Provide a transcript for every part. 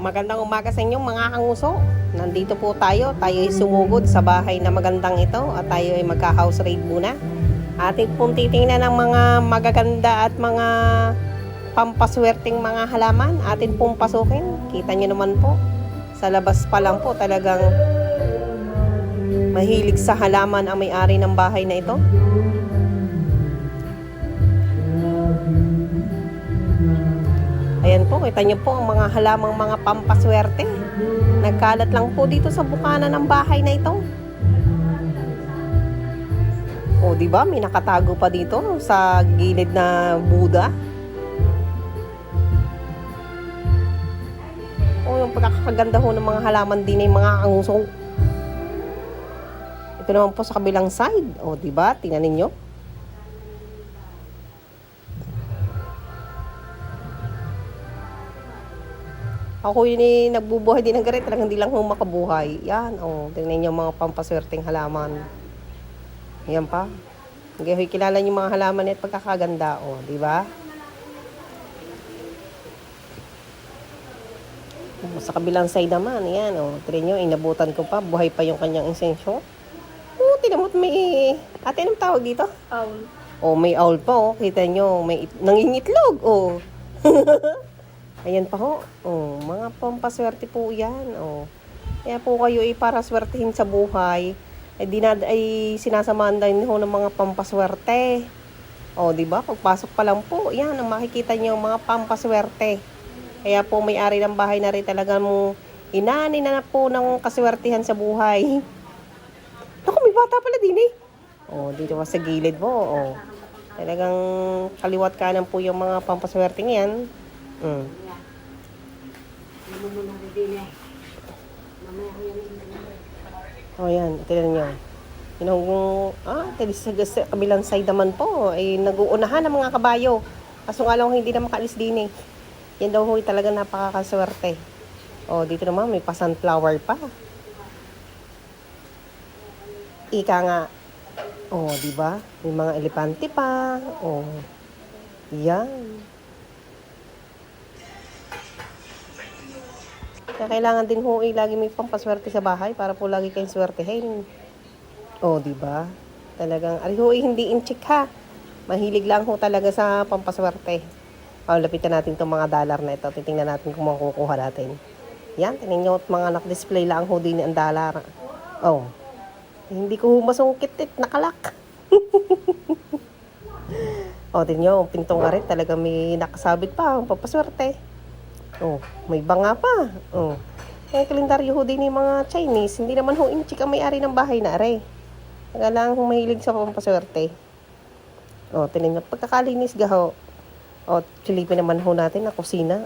Magandang umaga sa inyo mga kanguso. Nandito po tayo. Tayo ay sumugod sa bahay na magandang ito at tayo ay magka-house raid muna. Ating pong titingnan ng mga magaganda at mga pampaswerteng mga halaman. Atin pong pasukin. Kita nyo naman po. Sa labas pa lang po talagang mahilig sa halaman ang may-ari ng bahay na ito. Ayan po, kita niyo po ang mga halamang mga pampaswerte. Nagkalat lang po dito sa bukana ng bahay na ito. O, di ba? May nakatago pa dito sa gilid na Buddha. O, yung pagkakaganda ho ng mga halaman din ay mga kanguso. Ito naman po sa kabilang side. O, di ba? Tingnan ninyo. Ako yun nagbubuhay din ng ganito, talagang hindi lang ho makabuhay. Yan, tingnan niyo mga pampaswerteng halaman. Yan pa. Hindi kilala niyo mga halaman at pagkakaganda, di ba? Sa kabilang side naman, yan, tingnan niyo, inabutan ko pa, buhay pa yung kanyang insensyo. Tingnan mo, may, ate, anong tawag dito? Owl. May owl pa, kita niyo, may nangingitlog, Ayan pa ho. Mga pampaswerte po yan. Kaya po kayo ay para swertehin sa buhay. Ay sinasamahan din ho ng mga pampaswerte. Di ba? Pagpasok pa lang po, yan ang makikita niyo mga pampaswerte. Kaya po may-ari ng bahay na rin talaga mo inani na po ng kaswertihan sa buhay. Naku, may bata pala din eh. Dito pa sa gilid po. Talagang kaliwat kanan po yung mga pampaswerte yan. Yan, tignan nyo. Sa kabilang side naman po, ay nag-uunahan ng mga kabayo. Kaso nga lang hindi na makaalis din eh. Yan daw ho talaga napakakaswerte. Dito naman may pa-sunflower pa. Ika nga. Di ba? May mga elepante pa. Yan. Kaya kailangan din ho lagi may pampaswerte sa bahay para po lagi kayong swertehin. Di ba? Talagang, hindi in-check ha. Mahilig lang ho talaga sa pampaswerte. Lapitan natin itong mga dollar na ito. Titingnan natin kung makukuha natin. Yan, tingnan nyo at mga nak-display lang ho din ang dollar. Hindi ko masungkit nakalak. Tingnan nyo, pintong arit talaga may nakasabit pa ang pampaswerte. May banga pa. Kaya kalendaryo ho din yung mga Chinese. Hindi naman ho in-check ang may-ari ng bahay na are. Nagalang ho mahilig sa pampaswerte. Tinan nyo, pagkakalinis gaho. Silipin naman ho natin na kusina.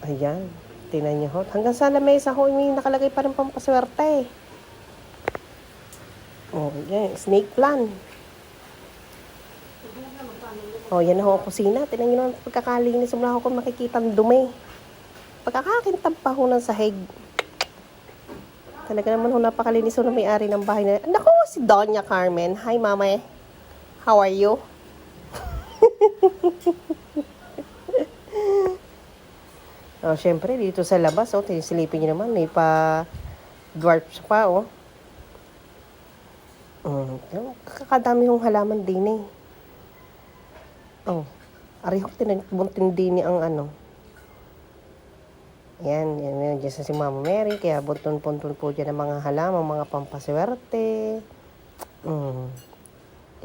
Ayan. Tinan nyo ho. Hanggang sa lamesa ho, may nakalagay pa rin pampaswerte. Yan. Snake plant. Yan ho ang kusina. Tinan nyo naman pagkakalinis. Wala ko makikita ang dumi. Pagkakakintab pa ho ng sahig. Talaga naman ho napakalinis ho na may-ari ng bahay na. Naku, si Doña Carmen. Hi, Mama. How are you? Siyempre, dito sa labas, silipin nyo naman. May pa-dwarfs pa, kakadami hong halaman din eh. Arihok tinabuntin din ang Yan dyan sa si Mama Mary. Kaya bunton-bunton po dyan ang mga halaman, mga pampaswerte.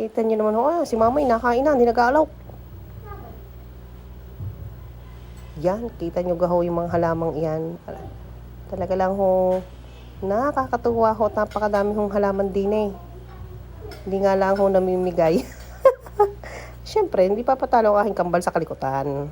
Kita nyo naman si Mama nakain na, hindi nag-aalaw. Yan, kita nyo gaho yung mga halamang iyan. Talaga lang ho, nakakatuwa ho, napakadami hong halaman din eh. Hindi nga lang ho namimigay. Siyempre, hindi papatalo ang aking kambal sa kalikutan.